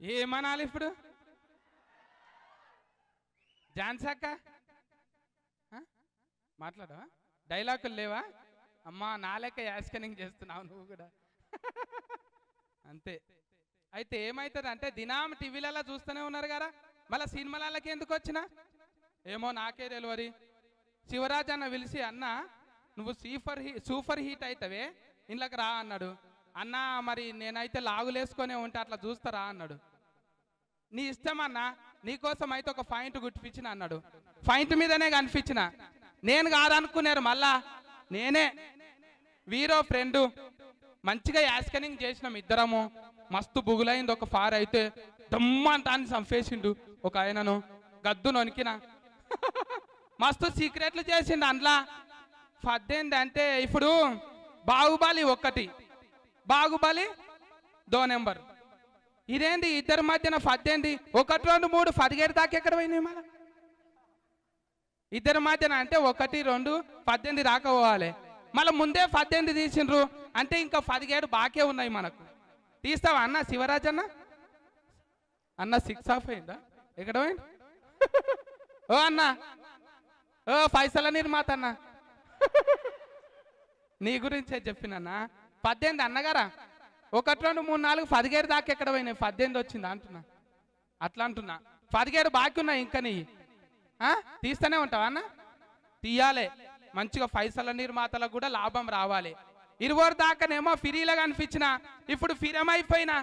ఏమనాలి ఇప్పుడు? ఝాన్సీ అక్క మాట్లాడవా? డైలాగులు లేవా? అమ్మా నా లెక్క యాస్కనింగ్ చేస్తున్నావు నువ్వు కూడా. అంతే. అయితే ఏమవుతుంది అంటే దినాం టీవీలలో చూస్తూనే ఉన్నారు కదా, మళ్ళీ సినిమాలకి ఎందుకు వచ్చినా ఏమో నాకే తెలియదు. శివరాజ్ అన్న పిలిచి అన్న నువ్వు సూపర్ హీట్ అవుతావే ఇంట్లోకి రా అన్నాడు. అన్న మరి నేనైతే లాగులేసుకొనే ఉంటే అట్లా చూస్తారా అన్నాడు. నీ ఇష్టం అన్న, నీకోసం అయితే ఒక పాయింట్ గుర్తిపించిన అన్నాడు. పాయింట్ మీదనే కనిపించిన. నేను కాదనుకున్నారు మళ్ళా, నేనే వీరో ఫ్రెండు మంచిగా యాస్కనింగ్ చేసినాం ఇద్దరము. మస్తు బుగులైంది. ఒక ఫార్ అయితే దమ్మంటాన్ని చంపేసిండు ఒక ఆయనను, గద్దు నొనికిన. మస్తు సీక్రెట్లు చేసిండు అందులో. పద్దెనిమిది అంటే ఇప్పుడు బాహుబలి 1, బాహుబలి 2 నెంబర్. ఇదేంటి ఇద్దరి మధ్యన 18, 1, 2, 3, 17 దాకా ఎక్కడ పోయినాయి మళ్ళీ ఇద్దరి మధ్యన? అంటే 1, 2, 18 దాకా పోవాలి. మళ్ళీ ముందే 18 తీసిండ్రు అంటే ఇంకా 17 బాకే ఉన్నాయి మనకు. తీస్తావా అన్న? శివరాజ్ అన్న అన్న 6 ఆఫ్ అయిందా? ఎక్కడ పోయింది? ఓ అన్న, ఓ పైసల నిర్మాత అన్న, నీ గురించే చెప్పినన్నా. 18 అన్నగారా. 1, 2, 3, 4, 17 దాకా ఎక్కడ పోయినాయి? 18 వచ్చింది అంటున్నా. అట్లా అంటున్నా. 17 బాకీ ఉన్నాయి ఇంకా. నీ తీస్తూనే ఉంటావా అన్న? తీయాలి. మంచిగా పైసల నిర్మాతలకు కూడా లాభం రావాలి. 20 దాకానేమో ఫిరీలో కనిపించిన, ఇప్పుడు ఫిరమైపోయినా.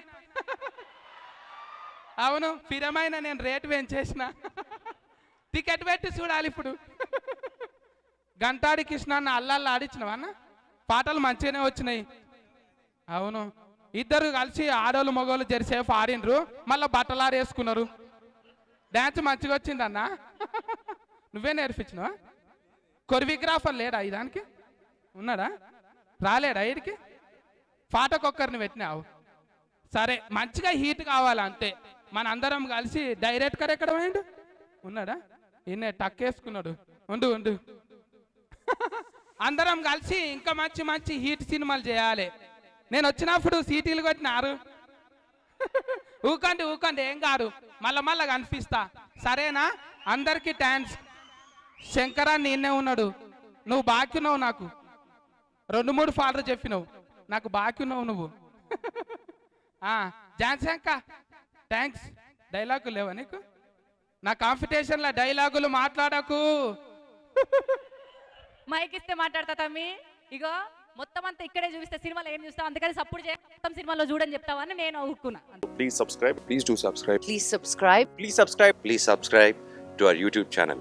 అవును ఫిరమైన, నేను రేటు పెంచేసిన. టికెట్ పెట్టి చూడాలి ఇప్పుడు. గంటాడి కృష్ణ అన్న అల్లల్లా ఆడిచ్చినవా అన్న? పాటలు మంచిగానే వచ్చినాయి. అవును ఇద్దరు కలిసి ఆడోళ్ళు మగోళ్ళు జరిసేపు ఆడిండ్రు, మళ్ళీ బట్టలారు వేసుకున్నారు. డ్యాన్స్ మంచిగా వచ్చింది అన్న. నువ్వే నేర్పించినవా? కొరియోగ్రాఫర్ లేడా ఇదానికి? ఉన్నాడా? రాలేడా వీడికి? పాటకొక్కరిని పెట్టినావు. సరే మంచిగా హీట్ కావాలి అంతే. మన అందరం కలిసి డైరెక్టర్ ఎక్కడ పోయిండు? ఉన్నాడా? ఈయన టక్కేసుకున్నాడు. ఉండు ఉండు. అందరం కలిసి ఇంకా మంచి మంచి హీట్ సినిమాలు చేయాలి. నేను వచ్చినప్పుడు సీటీలు కొట్టినారు. ఊకండి ఊకండి, ఏం కాదు, మళ్ళా కనిపిస్తా. సరేనా? అందరికీ థ్యాంక్స్. శంకరాన్ని నిన్నే ఉన్నాడు. నువ్వు బాకీ ఉన్నావు నాకు. 2, 3 ఫార్లు చెప్పినావు, నాకు బాకీ ఉన్నావు నువ్వు. ఝాన్సీ అక్క థ్యాంక్స్. డైలాగులు లేవా నీకు? నా కాంపిటీషన్లో డైలాగులు మాట్లాడకు. మైక్ ఇస్తే మాట్లాడతా తమ్మి. ఇగో మొత్తం అంతా ఇక్కడే చూపిస్తే సినిమాలో ఏం చూస్తావు, అందుకని సపోర్ట్ చేయ మొత్తం సినిమాలో చూడని చెప్తావని నేను ఊరుకున్నా. Please subscribe. Please do subscribe. Please subscribe. Please subscribe. Please subscribe to our YouTube channel.